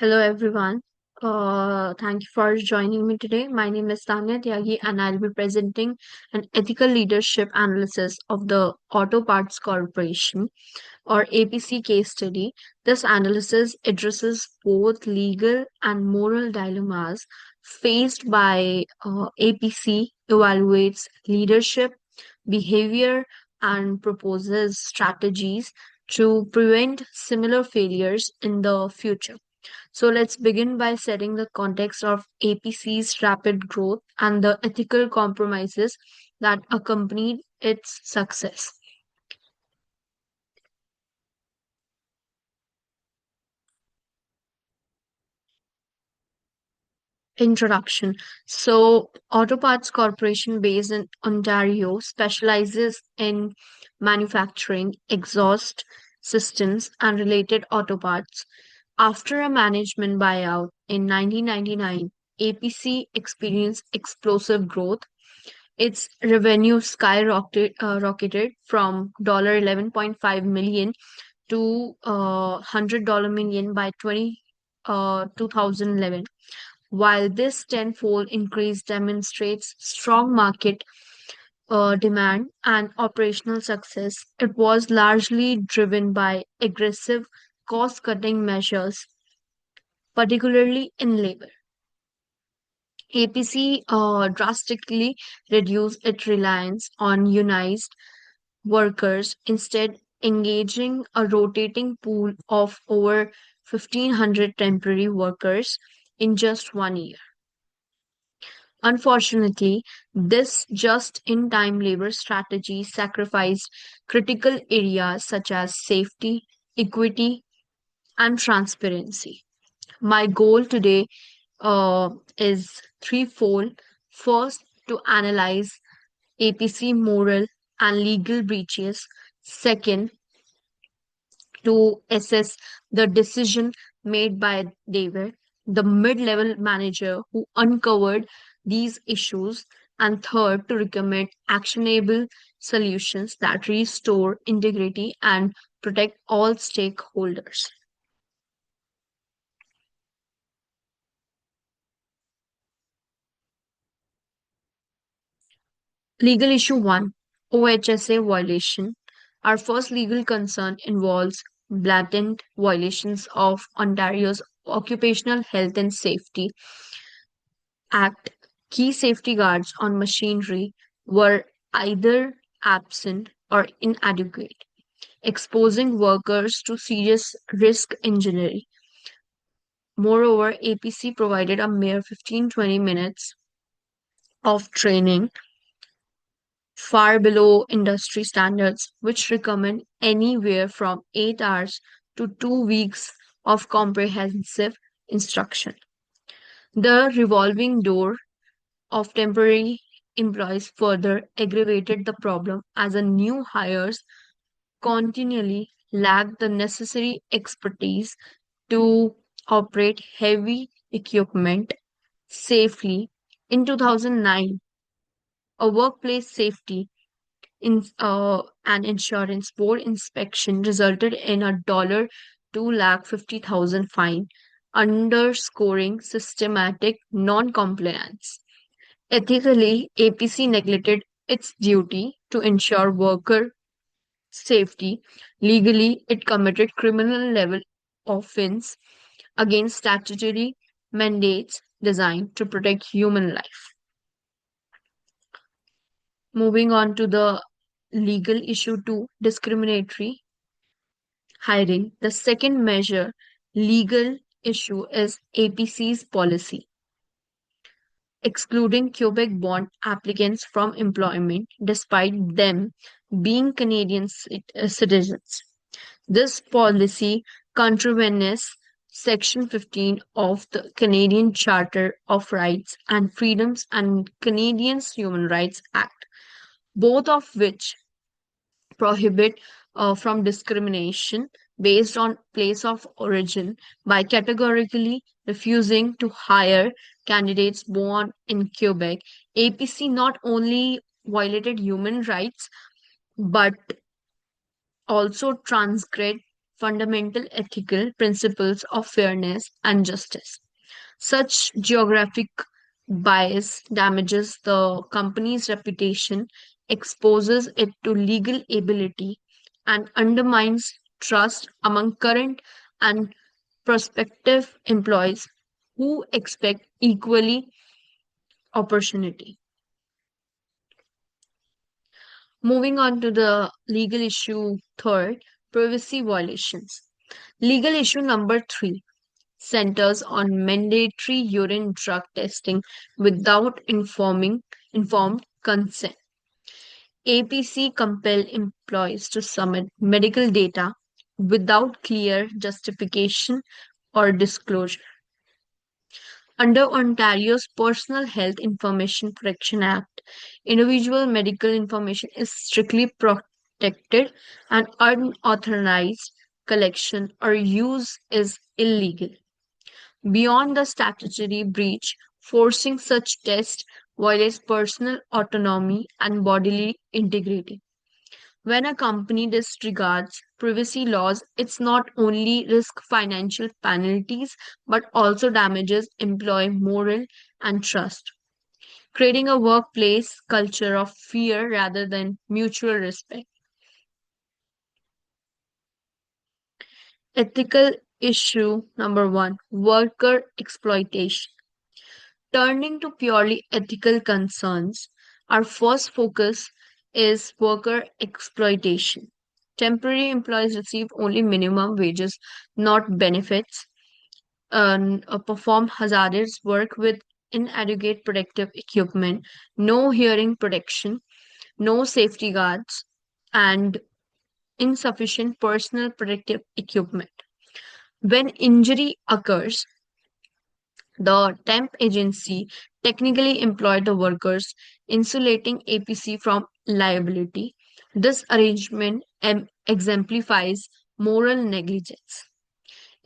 Hello, everyone. Thank you for joining me today. My name is Tanya Tyagi, and I'll be presenting an ethical leadership analysis of the Auto Parts Corporation or APC case study. This analysis addresses both legal and moral dilemmas faced by APC, evaluates leadership, behavior, and proposes strategies to prevent similar failures in the future. So let's begin by setting the context of APC's rapid growth and the ethical compromises that accompanied its success. Introduction. So, Auto Parts Corporation, based in Ontario, specializes in manufacturing exhaust systems and related auto parts. After a management buyout in 1999, APC experienced explosive growth. Its revenue rocketed from $11.5 million to $100 million by 2011. While this tenfold increase demonstrates strong market demand and operational success, it was largely driven by aggressive cost cutting measures, particularly in labor. APC drastically reduced its reliance on unionized workers, instead engaging a rotating pool of over 1,500 temporary workers in just 1 year. Unfortunately, this just-in-time labor strategy sacrificed critical areas such as safety, equity, and transparency. My goal today is threefold. First, to analyze APC moral and legal breaches. Second, to assess the decision made by David, the mid level manager who uncovered these issues. And third, to recommend actionable solutions that restore integrity and protect all stakeholders. Legal issue 1, OHSA violation. Our first legal concern involves blatant violations of Ontario's Occupational Health and Safety Act. Key safety guards on machinery were either absent or inadequate, exposing workers to serious risk injury. Moreover, APC provided a mere 15-20 minutes of training, far below industry standards, which recommend anywhere from 8 hours to 2 weeks of comprehensive instruction. The revolving door of temporary employees further aggravated the problem as a new hires continually lacked the necessary expertise to operate heavy equipment safely. In 2009, a workplace safety and insurance board inspection resulted in a $250,000 fine, underscoring systematic non-compliance. Ethically, APC neglected its duty to ensure worker safety. Legally, it committed criminal level offense against statutory mandates designed to protect human life. Moving on to the legal issue 2, discriminatory hiring. The second measure legal issue is APC's policy excluding Quebec born applicants from employment despite them being Canadian citizens. This policy contravenes Section 15 of the Canadian Charter of Rights and Freedoms and Canadians Human Rights Act, both of which prohibit from discrimination based on place of origin by categorically refusing to hire candidates born in Quebec. APC not only violated human rights but also transgressed fundamental ethical principles of fairness and justice. Such geographic bias damages the company's reputation, exposes it to legal ability, and undermines trust among current and prospective employees who expect equally opportunity. Moving on to the legal issue third, privacy violations. Legal issue number three centers on mandatory urine drug testing without informed consent. APC compel employees to submit medical data without clear justification or disclosure. Under Ontario's Personal Health Information Protection Act, individual medical information is strictly protected and unauthorized collection or use is illegal. Beyond the statutory breach, forcing such tests violates personal autonomy and bodily integrity. When a company disregards privacy laws, it's not only risk financial penalties but also damages employee morale and trust, creating a workplace culture of fear rather than mutual respect. Ethical issue number one, worker exploitation. Turning to purely ethical concerns, our first focus is worker exploitation. Temporary employees receive only minimum wages, not benefits, and perform hazardous work with inadequate protective equipment, no hearing protection, no safety guards, and insufficient personal protective equipment. When injury occurs, the temp agency technically employed the workers, insulating APC from liability. This arrangement exemplifies moral negligence.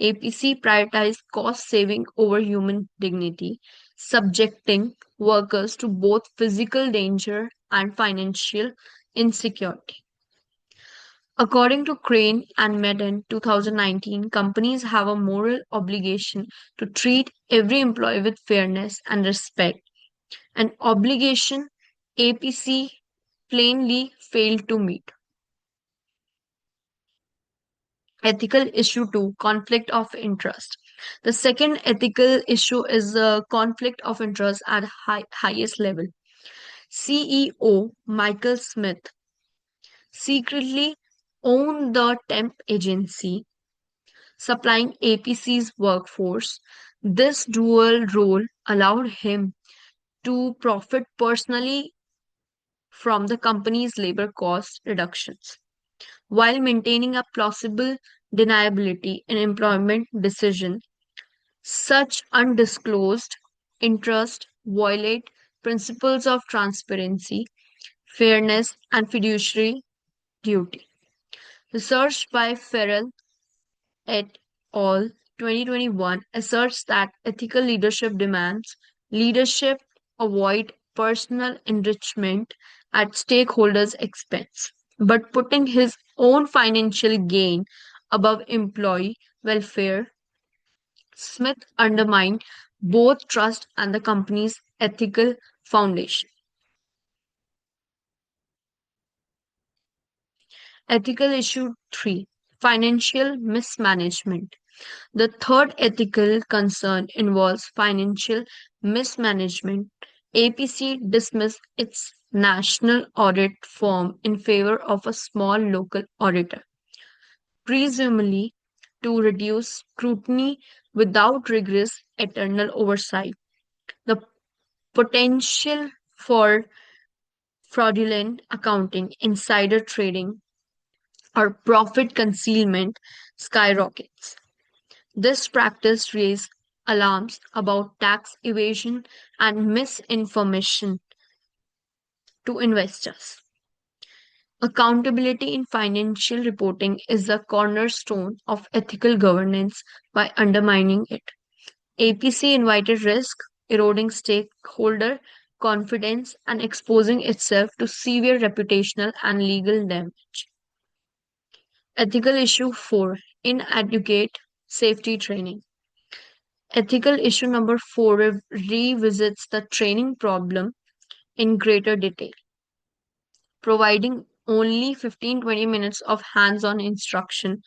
APC prioritized cost saving over human dignity, subjecting workers to both physical danger and financial insecurity. According to Crane and Madden 2019, companies have a moral obligation to treat every employee with fairness and respect, an obligation APC plainly failed to meet. Ethical issue 2, conflict of interest. The second ethical issue is the conflict of interest at highest level. CEO Michael Smith secretly owned the temp agency supplying APC's workforce. This dual role allowed him to profit personally from the company's labor cost reductions while maintaining a plausible deniability in employment decision. Such undisclosed interest violate principles of transparency, fairness, and fiduciary duty. Research by Farrell et al. 2021 asserts that ethical leadership demands leadership avoid personal enrichment at stakeholders' expense, but putting his own financial gain above employee welfare. Smith undermined both trust and the company's ethical foundation. Ethical issue 3, financial mismanagement. The third ethical concern involves financial mismanagement. APC dismissed its national audit firm in favor of a small local auditor, presumably to reduce scrutiny without rigorous internal oversight. The potential for fraudulent accounting, insider trading, or profit concealment skyrockets. This practice raised alarms about tax evasion and misinformation to investors. Accountability in financial reporting is the cornerstone of ethical governance. By undermining it, APC invited risk, eroding stakeholder confidence and exposing itself to severe reputational and legal damage. Ethical issue 4, inadequate safety training. Ethical issue number 4 revisits the training problem in greater detail, providing only 15-20 minutes of hands on instruction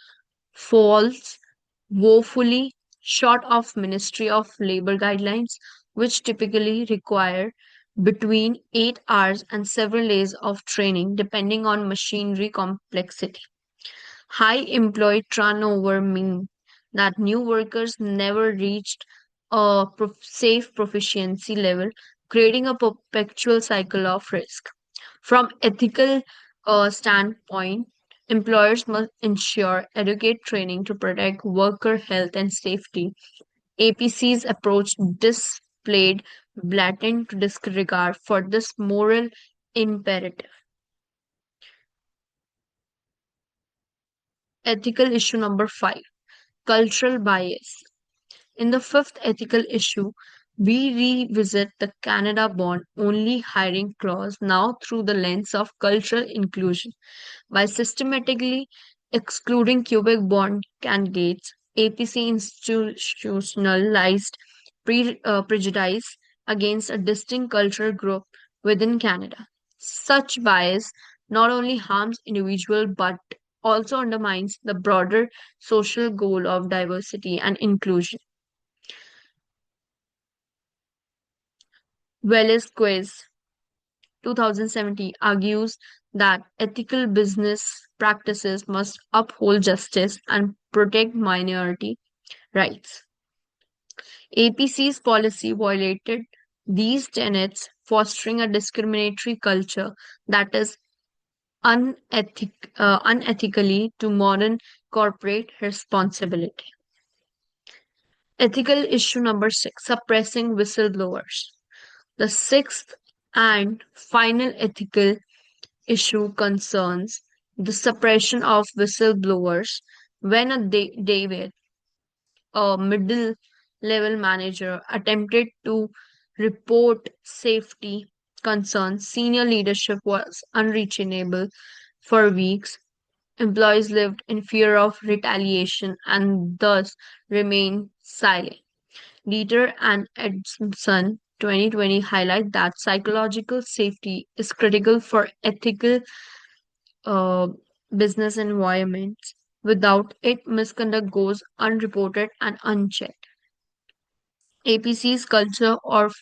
falls woefully short of Ministry of Labor guidelines, which typically require between 8 hours and several days of training depending on machinery complexity. High employee turnover mean that new workers never reached a safe proficiency level, creating a perpetual cycle of risk. From ethical standpoint, employers must ensure adequate training to protect worker health and safety. APC's approach displayed blatant disregard for this moral imperative. Ethical issue number 5, cultural bias. In the fifth ethical issue, we revisit the Canada bond only hiring clause now through the lens of cultural inclusion. By systematically excluding Quebec bond candidates, APC institutionalized prejudice against a distinct cultural group within Canada. Such bias not only harms individuals but also undermines the broader social goal of diversity and inclusion. Quiz 2070 argues that ethical business practices must uphold justice and protect minority rights. APC's policy violated these tenets, fostering a discriminatory culture that is unethically to modern corporate responsibility. Ethical issue number 6, suppressing whistleblowers. The sixth and final ethical issue concerns the suppression of whistleblowers when a David, a middle level manager, attempted to report safety concerns. Senior leadership was unreachable for weeks. Employees lived in fear of retaliation and thus remained silent. Dieter and Edson 2020 highlight that psychological safety is critical for ethical uh, business environments. Without it, misconduct goes unreported and unchecked. APC's culture of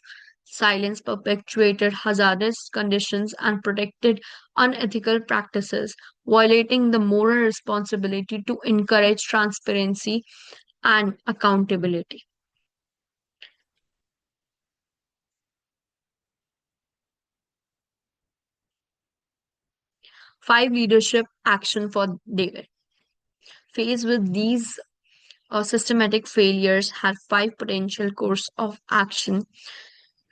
silence perpetuated hazardous conditions and protected unethical practices, violating the moral responsibility to encourage transparency and accountability. 5 leadership action for David. Faced with these systematic failures, had 5 potential course of action.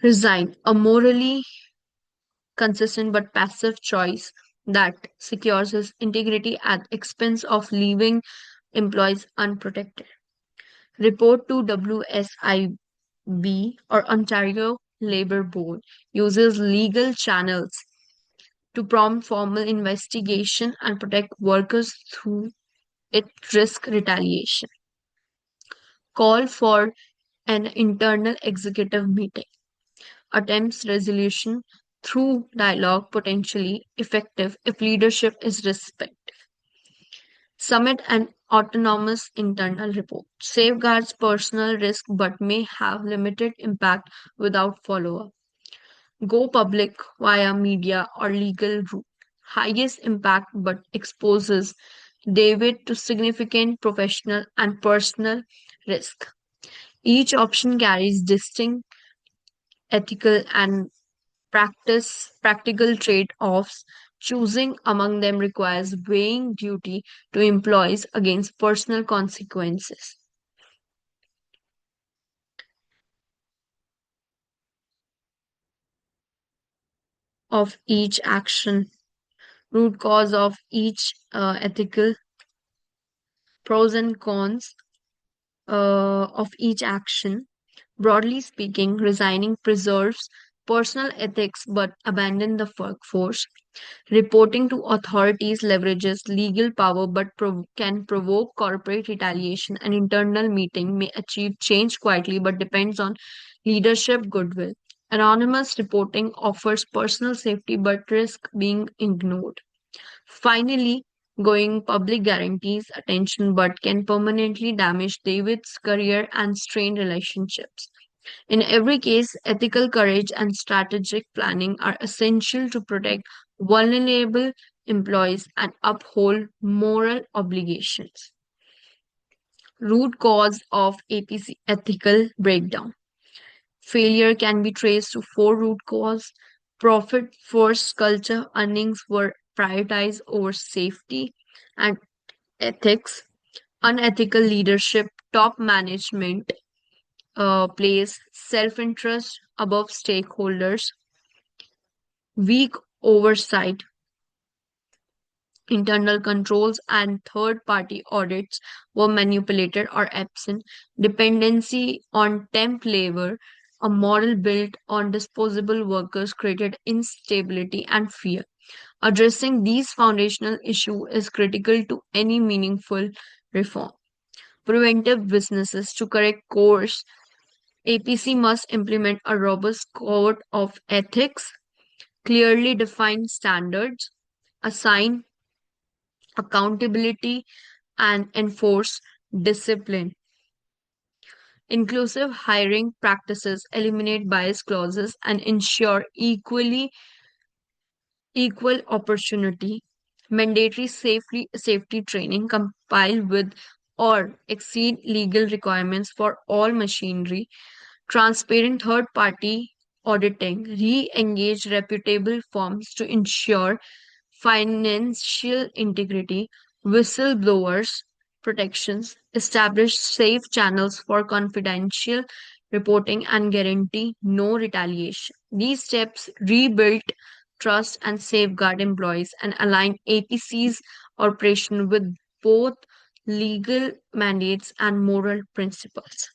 Resign, a morally consistent but passive choice that secures his integrity at expense of leaving employees unprotected. Report to WSIB or Ontario Labour Board uses legal channels to prompt formal investigation and protect workers through it risk retaliation. Call for an internal executive meeting. Attempts resolution through dialogue potentially effective if leadership is respected. Submit an autonomous internal report. Safeguards personal risk but may have limited impact without follow up. Go public via media or legal route. Highest impact but exposes David to significant professional and personal risk. Each option carries distinct ethical and practical trade-offs. Choosing among them requires weighing duty to employees against personal consequences of each action, root cause of each ethical, pros and cons of each action. Broadly speaking, resigning preserves personal ethics but abandon the workforce. Reporting to authorities leverages legal power but can provoke corporate retaliation. An internal meeting may achieve change quietly but depends on leadership goodwill. Anonymous reporting offers personal safety but risk being ignored. Finally, going public guarantees attention but can permanently damage David's career and strain relationships. In every case, ethical courage and strategic planning are essential to protect vulnerable employees and uphold moral obligations. Root cause of APC ethical breakdown. Failure can be traced to four root causes. Profit first culture, earnings were prioritized over safety and ethics. Unethical leadership, top management place self interest above stakeholders. Weak oversight, internal controls, and third party audits were manipulated or absent. Dependency on temp labor, a model built on disposable workers, created instability and fear. Addressing these foundational issues is critical to any meaningful reform. Preventive businesses to correct course, APC must implement a robust code of ethics, clearly define standards, assign accountability, and enforce discipline. Inclusive hiring practices eliminate bias clauses and ensure equal opportunity. Mandatory safety training compile with or exceed legal requirements for all machinery. Transparent third party auditing, re engage reputable firms to ensure financial integrity, whistleblowers protections, establish safe channels for confidential reporting, and guarantee no retaliation. These steps rebuild trust and safeguard employees and align APC's operation with both legal mandates and moral principles.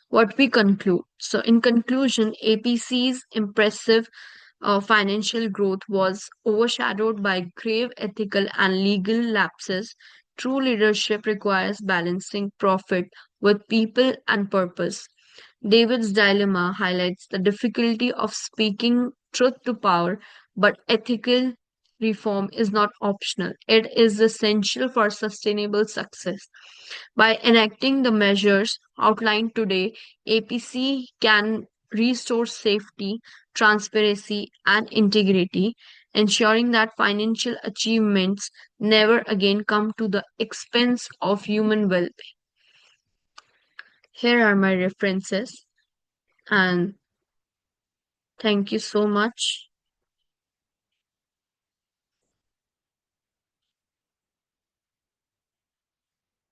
What we conclude. So, in conclusion, APC's impressive financial growth was overshadowed by grave ethical and legal lapses. True leadership requires balancing profit with people and purpose. David's dilemma highlights the difficulty of speaking truth to power, but ethical reform is not optional. It is essential for sustainable success. By enacting the measures outlined today, APC can restore safety, transparency, and integrity, ensuring that financial achievements never again come to the expense of human well being. Here are my references, and thank you so much.